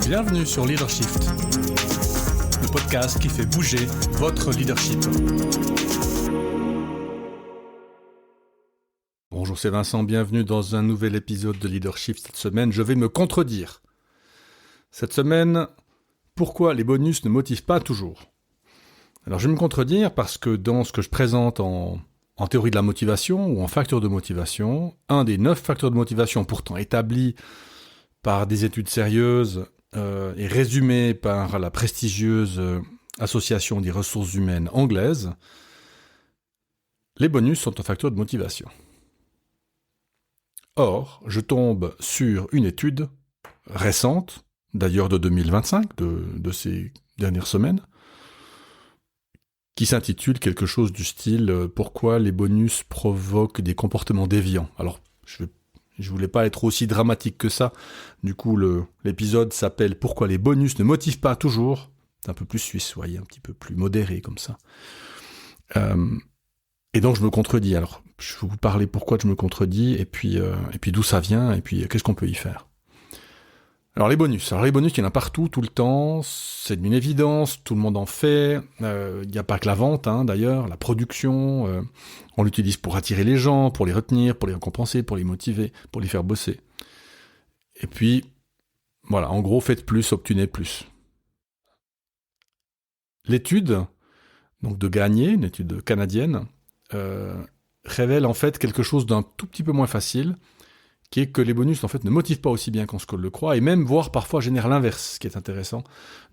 Bienvenue sur Leadershift, le podcast qui fait bouger votre leadership. Bonjour, c'est Vincent, bienvenue dans un nouvel épisode de Leadershift. Cette semaine, je vais me contredire. Cette semaine, pourquoi les bonus ne motivent pas toujours ? Alors, je vais me contredire parce que dans ce que je présente en théorie de la motivation ou en facteurs de motivation, un des 9 facteurs de motivation pourtant établis par des études sérieuses et résumé par la prestigieuse Association des ressources humaines anglaise, les bonus sont un facteur de motivation. Or, je tombe sur une étude récente, d'ailleurs de 2025, de ces dernières semaines, qui s'intitule quelque chose du style « Pourquoi les bonus provoquent des comportements déviants ». Alors, je voulais pas être aussi dramatique que ça. Du coup, l'épisode s'appelle « Pourquoi les bonus ne motivent pas toujours ». C'est un peu plus suisse, vous voyez, un petit peu plus modéré comme ça. Et donc, je me contredis. Alors, je vais vous parler pourquoi je me contredis, et puis d'où ça vient, et puis qu'est-ce qu'on peut y faire. Alors, les bonus, il y en a partout, tout le temps. C'est une évidence, tout le monde en fait. Il n'y a pas que la vente, d'ailleurs, la production. On l'utilise pour attirer les gens, pour les retenir, pour les récompenser, pour les motiver, pour les faire bosser. Et puis, voilà, en gros, faites plus, obtenez plus. L'étude, donc de Gagné, une étude canadienne, révèle en fait quelque chose d'un tout petit peu moins facile, qui est que les bonus en fait ne motivent pas aussi bien qu'on se le croit, et même voire parfois génèrent l'inverse, ce qui est intéressant,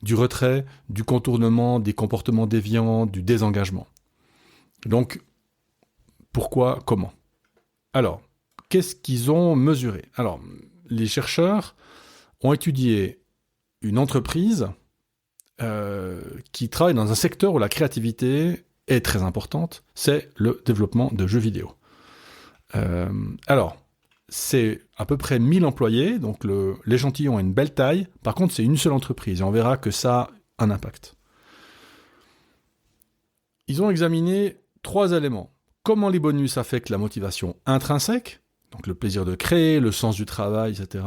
du retrait, du contournement, des comportements déviants, du désengagement. Donc, pourquoi, comment ? Alors, qu'est-ce qu'ils ont mesuré ? Alors, les chercheurs ont étudié une entreprise qui travaille dans un secteur où la créativité est très importante, c'est le développement de jeux vidéo. Alors, c'est à peu près 1000 employés, donc l'échantillon a une belle taille, par contre c'est une seule entreprise, et on verra que ça a un impact. Ils ont examiné 3 éléments. Comment les bonus affectent la motivation intrinsèque, donc le plaisir de créer, le sens du travail, etc.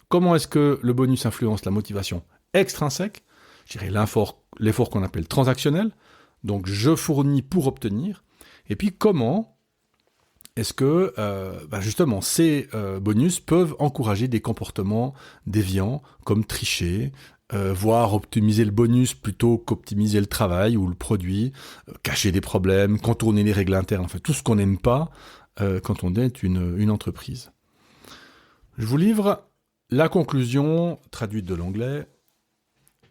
Comment est-ce que le bonus influence la motivation extrinsèque, je dirais l'effort qu'on appelle transactionnel, donc je fournis pour obtenir, et puis comment est-ce que justement ces bonus peuvent encourager des comportements déviants comme tricher, voire optimiser le bonus plutôt qu'optimiser le travail ou le produit, cacher des problèmes, contourner les règles internes, enfin tout ce qu'on n'aime pas quand on est une entreprise. Je vous livre la conclusion traduite de l'anglais.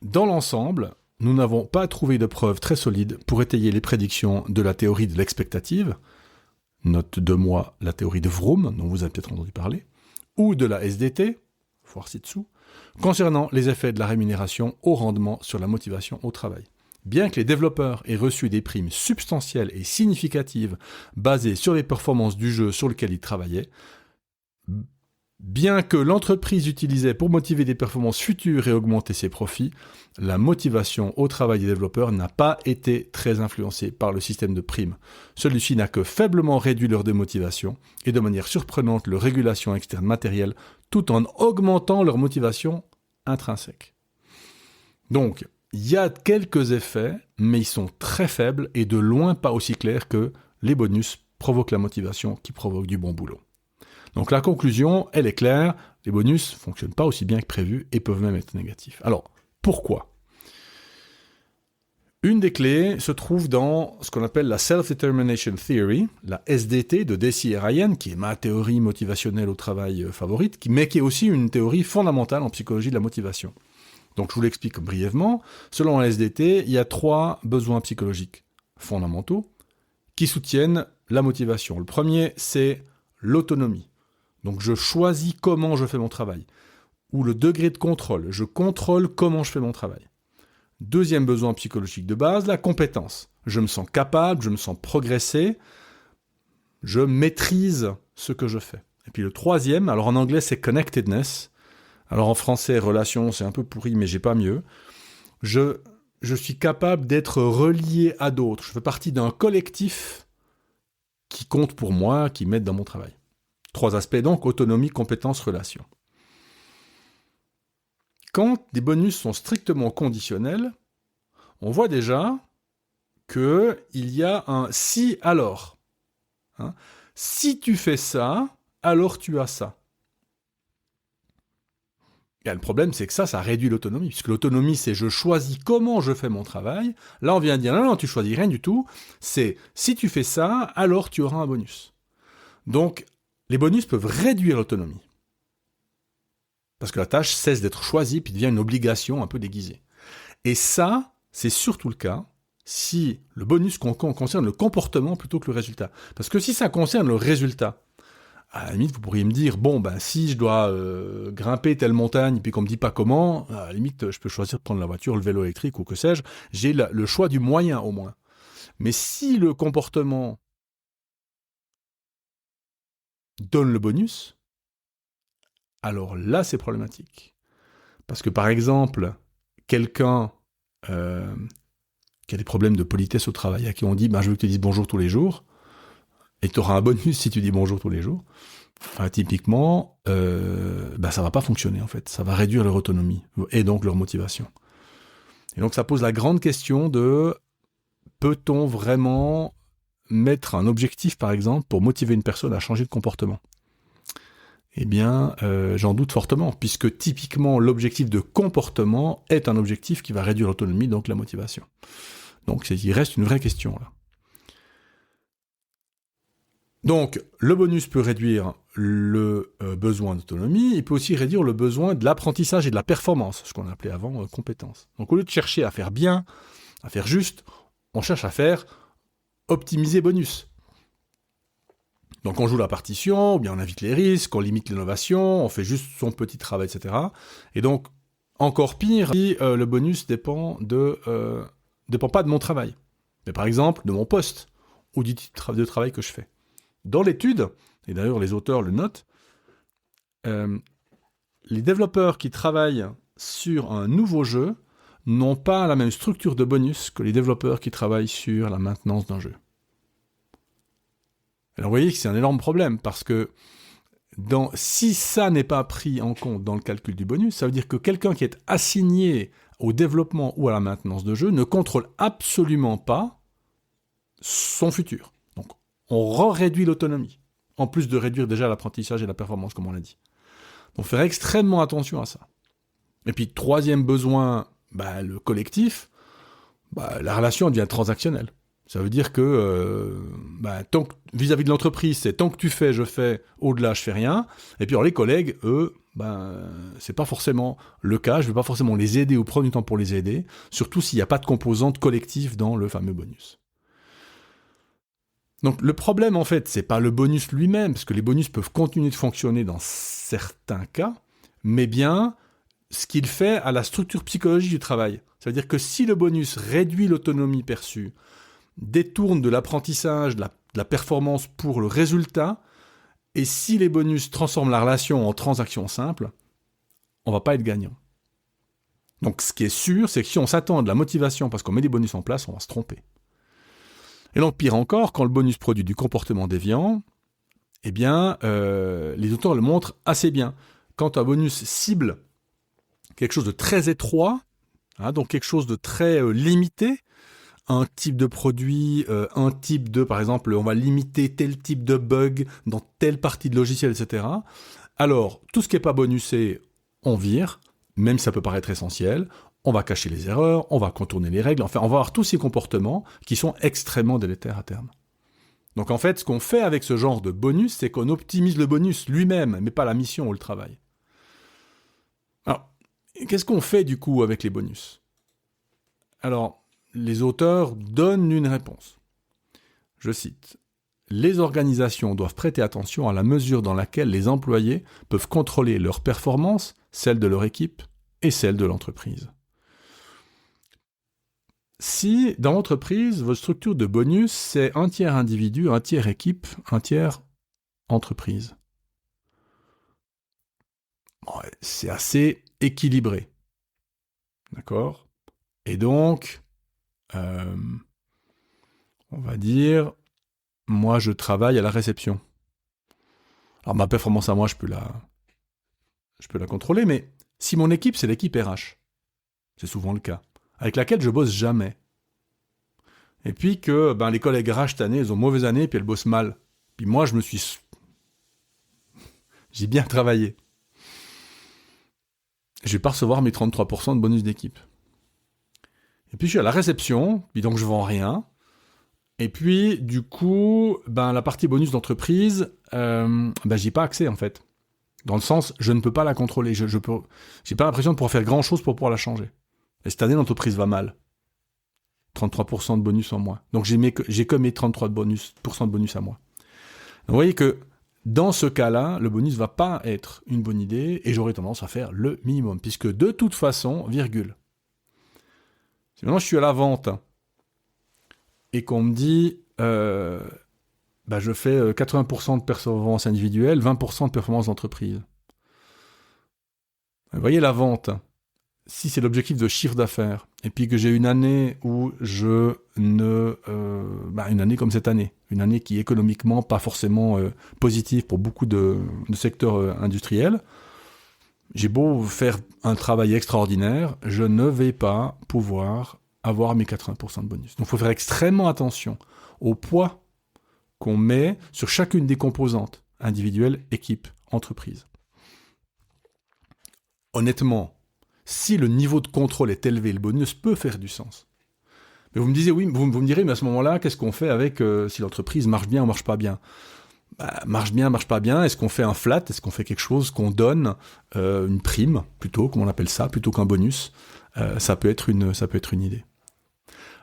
Dans l'ensemble, nous n'avons pas trouvé de preuves très solides pour étayer les prédictions de la théorie de l'expectative, note de moi la théorie de Vroom, dont vous avez peut-être entendu parler, ou de la SDT, voir ci-dessous, concernant les effets de la rémunération au rendement sur la motivation au travail. Bien que les développeurs aient reçu des primes substantielles et significatives basées sur les performances du jeu sur lequel ils travaillaient, bien que l'entreprise utilisait pour motiver des performances futures et augmenter ses profits, la motivation au travail des développeurs n'a pas été très influencée par le système de primes. Celui-ci n'a que faiblement réduit leur démotivation et de manière surprenante leur régulation externe matérielle, tout en augmentant leur motivation intrinsèque. Donc, il y a quelques effets, mais ils sont très faibles et de loin pas aussi clairs que les bonus provoquent la motivation qui provoque du bon boulot. Donc la conclusion, elle est claire, les bonus ne fonctionnent pas aussi bien que prévu et peuvent même être négatifs. Alors, pourquoi ? Une des clés se trouve dans ce qu'on appelle la Self-Determination Theory, la SDT de Deci et Ryan, qui est ma théorie motivationnelle au travail favorite, mais qui est aussi une théorie fondamentale en psychologie de la motivation. Donc je vous l'explique brièvement. Selon la SDT, il y a 3 besoins psychologiques fondamentaux qui soutiennent la motivation. Le premier, c'est l'autonomie. Donc je choisis comment je fais mon travail. Ou le degré de contrôle. Je contrôle comment je fais mon travail. Deuxième besoin psychologique de base, la compétence. Je me sens capable, je me sens progresser. Je maîtrise ce que je fais. Et puis le troisième, alors en anglais c'est connectedness. Alors en français, relation, c'est un peu pourri, mais j'ai pas mieux. Je suis capable d'être relié à d'autres. Je fais partie d'un collectif qui compte pour moi, qui m'aide dans mon travail. 3 aspects donc, autonomie, compétence, relation. Quand des bonus sont strictement conditionnels, on voit déjà qu'il y a un si alors. Hein. Si tu fais ça, alors tu as ça. Et le problème, c'est que ça réduit l'autonomie, puisque l'autonomie, c'est je choisis comment je fais mon travail. Là, on vient de dire, non, tu choisis rien du tout. C'est, si tu fais ça, alors tu auras un bonus. Donc, les bonus peuvent réduire l'autonomie. Parce que la tâche cesse d'être choisie, puis devient une obligation un peu déguisée. Et ça, c'est surtout le cas si le bonus concerne le comportement plutôt que le résultat. Parce que si ça concerne le résultat, à la limite, vous pourriez me dire, bon, ben, si je dois grimper telle montagne, puis qu'on me dit pas comment, à la limite, je peux choisir de prendre la voiture, le vélo électrique ou que sais-je, j'ai le choix du moyen au moins. Mais si le comportement donne le bonus, alors là, c'est problématique. Parce que par exemple, quelqu'un qui a des problèmes de politesse au travail, à qui on dit, ben, je veux que tu dises bonjour tous les jours, et tu auras un bonus si tu dis bonjour tous les jours, typiquement, ça va pas fonctionner en fait. Ça va réduire leur autonomie et donc leur motivation. Et donc ça pose la grande question de peut-on vraiment mettre un objectif par exemple pour motiver une personne à changer de comportement ? Eh bien, j'en doute fortement, puisque typiquement l'objectif de comportement est un objectif qui va réduire l'autonomie, donc la motivation. Donc il reste une vraie question là. Donc, le bonus peut réduire le besoin d'autonomie, il peut aussi réduire le besoin de l'apprentissage et de la performance, ce qu'on appelait avant compétence. Donc, au lieu de chercher à faire bien, à faire juste, on cherche à faire optimiser bonus. Donc, on joue la partition, ou bien on évite les risques, on limite l'innovation, on fait juste son petit travail, etc. Et donc, encore pire, si le bonus dépend pas de mon travail, mais par exemple de mon poste, ou du type de travail que je fais. Dans l'étude, et d'ailleurs les auteurs le notent, les développeurs qui travaillent sur un nouveau jeu n'ont pas la même structure de bonus que les développeurs qui travaillent sur la maintenance d'un jeu. Alors vous voyez que c'est un énorme problème, parce que si ça n'est pas pris en compte dans le calcul du bonus, ça veut dire que quelqu'un qui est assigné au développement ou à la maintenance de jeu ne contrôle absolument pas son futur. On réduit l'autonomie, en plus de réduire déjà l'apprentissage et la performance, comme on l'a dit. Donc faire extrêmement attention à ça. Et puis, troisième besoin, le collectif, la relation devient transactionnelle. Ça veut dire que, tant que vis-à-vis de l'entreprise, c'est tant que tu fais, je fais, au-delà, je fais rien. Et puis alors les collègues, eux, c'est pas forcément le cas, je vais pas forcément les aider ou prendre du temps pour les aider, surtout s'il n'y a pas de composante collective dans le fameux bonus. Donc le problème, en fait, c'est pas le bonus lui-même, parce que les bonus peuvent continuer de fonctionner dans certains cas, mais bien ce qu'il fait à la structure psychologique du travail. C'est-à-dire que si le bonus réduit l'autonomie perçue, détourne de l'apprentissage, de la performance pour le résultat, et si les bonus transforment la relation en transaction simple, on va pas être gagnant. Donc ce qui est sûr, c'est que si on s'attend à de la motivation parce qu'on met des bonus en place, on va se tromper. Et donc, pire encore, quand le bonus produit du comportement déviant, eh bien, les auteurs le montrent assez bien. Quand un bonus cible quelque chose de très étroit, donc quelque chose de très limité, un type de produit, un type de, par exemple, on va limiter tel type de bug dans telle partie de logiciel, etc. Alors, tout ce qui n'est pas bonusé, on vire, même si ça peut paraître essentiel. On va cacher les erreurs, on va contourner les règles, enfin, on va avoir tous ces comportements qui sont extrêmement délétères à terme. Donc en fait, ce qu'on fait avec ce genre de bonus, c'est qu'on optimise le bonus lui-même, mais pas la mission ou le travail. Alors, qu'est-ce qu'on fait du coup avec les bonus ? Alors, les auteurs donnent une réponse. Je cite. « Les organisations doivent prêter attention à la mesure dans laquelle les employés peuvent contrôler leur performance, celle de leur équipe et celle de l'entreprise. » Si, dans l'entreprise, votre structure de bonus, c'est un tiers individu, un tiers équipe, un tiers entreprise, c'est assez équilibré. D'accord ? Et donc, on va dire, moi, je travaille à la réception. Alors, ma performance à moi, je peux la contrôler, mais Si mon équipe, c'est l'équipe RH, c'est souvent le cas, avec laquelle je bosse jamais, et puis que les collègues RH cette année, ils ont mauvaise année, puis elles bossent mal, puis moi, j'ai bien travaillé. Je vais pas recevoir mes 33% de bonus d'équipe. Et puis je suis à la réception, puis donc je vends rien. Et puis du coup, la partie bonus d'entreprise, j'y pas accès en fait. Dans le sens, je ne peux pas la contrôler. J'ai pas l'impression de pouvoir faire grand chose pour pouvoir la changer. Et cette année, l'entreprise va mal. 33% de bonus en moins. Donc j'ai que mes 33% de bonus à moi. Donc, vous voyez que dans ce cas-là, le bonus va pas être une bonne idée et j'aurais tendance à faire le minimum. Puisque de toute façon, virgule. Si maintenant je suis à la vente et qu'on me dit je fais 80% de performance individuelle, 20% de performance d'entreprise. Vous voyez la vente, si c'est l'objectif de chiffre d'affaires, et puis que j'ai une année où une année comme cette année, une année qui est économiquement pas forcément positive pour beaucoup de secteurs industriels, j'ai beau faire un travail extraordinaire, je ne vais pas pouvoir avoir mes 80% de bonus. Donc il faut faire extrêmement attention au poids qu'on met sur chacune des composantes, individuelles, équipe, entreprise. Honnêtement, si le niveau de contrôle est élevé, le bonus peut faire du sens. Mais vous me disiez, oui, vous me direz, mais à ce moment-là, qu'est-ce qu'on fait avec si l'entreprise marche bien ou marche pas bien ? Marche bien, marche pas bien, est-ce qu'on fait un flat ? Est-ce qu'on fait quelque chose qu'on donne une prime, plutôt, comme on appelle ça, plutôt qu'un bonus ? Ça peut être une idée.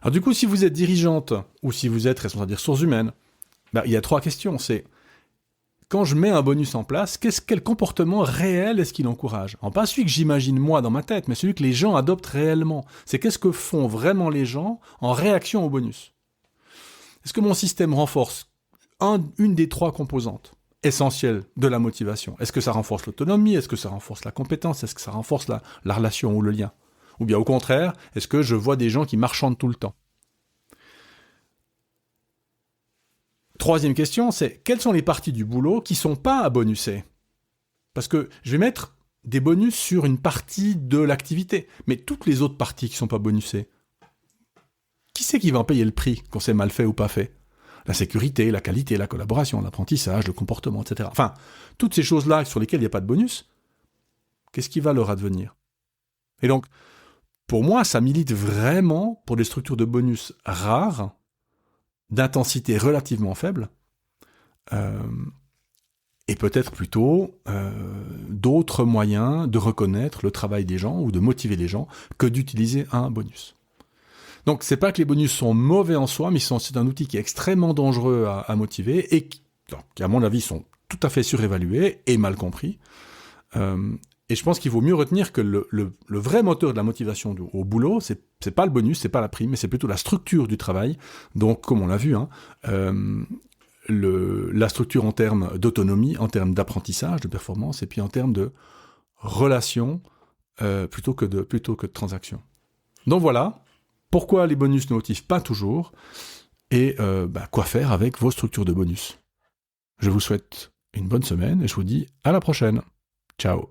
Alors du coup, si vous êtes dirigeante, ou si vous êtes responsable des ressources humaines, il y a 3 questions. C'est, quand je mets un bonus en place, quel comportement réel est-ce qu'il encourage ? Pas celui que j'imagine moi dans ma tête, mais celui que les gens adoptent réellement. C'est qu'est-ce que font vraiment les gens en réaction au bonus ? Est-ce que mon système renforce une des 3 composantes essentielles de la motivation ? Est-ce que ça renforce l'autonomie ? Est-ce que ça renforce la compétence ? Est-ce que ça renforce la relation ou le lien ? Ou bien au contraire, est-ce que je vois des gens qui marchandent tout le temps ? 3e question, c'est quelles sont les parties du boulot qui ne sont pas à bonusser ? Parce que je vais mettre des bonus sur une partie de l'activité, mais toutes les autres parties qui ne sont pas bonusées, qui c'est qui va en payer le prix quand c'est mal fait ou pas fait ? La sécurité, la qualité, la collaboration, l'apprentissage, le comportement, etc. Enfin, toutes ces choses-là sur lesquelles il n'y a pas de bonus, qu'est-ce qui va leur advenir ? Et donc, pour moi, ça milite vraiment pour des structures de bonus rares, d'intensité relativement faible, et peut-être plutôt d'autres moyens de reconnaître le travail des gens ou de motiver les gens que d'utiliser un bonus. Donc c'est pas que les bonus sont mauvais en soi, mais c'est un outil qui est extrêmement dangereux à motiver et qui, à mon avis, sont tout à fait surévalués et mal compris. Et je pense qu'il vaut mieux retenir que le vrai moteur de la motivation au boulot, c'est pas le bonus, c'est pas la prime, mais c'est plutôt la structure du travail. Donc, comme on l'a vu, la structure en termes d'autonomie, en termes d'apprentissage, de performance, et puis en termes de relations, plutôt que de transactions. Donc voilà, pourquoi les bonus ne motivent pas toujours, et quoi faire avec vos structures de bonus. Je vous souhaite une bonne semaine, et je vous dis à la prochaine. Ciao.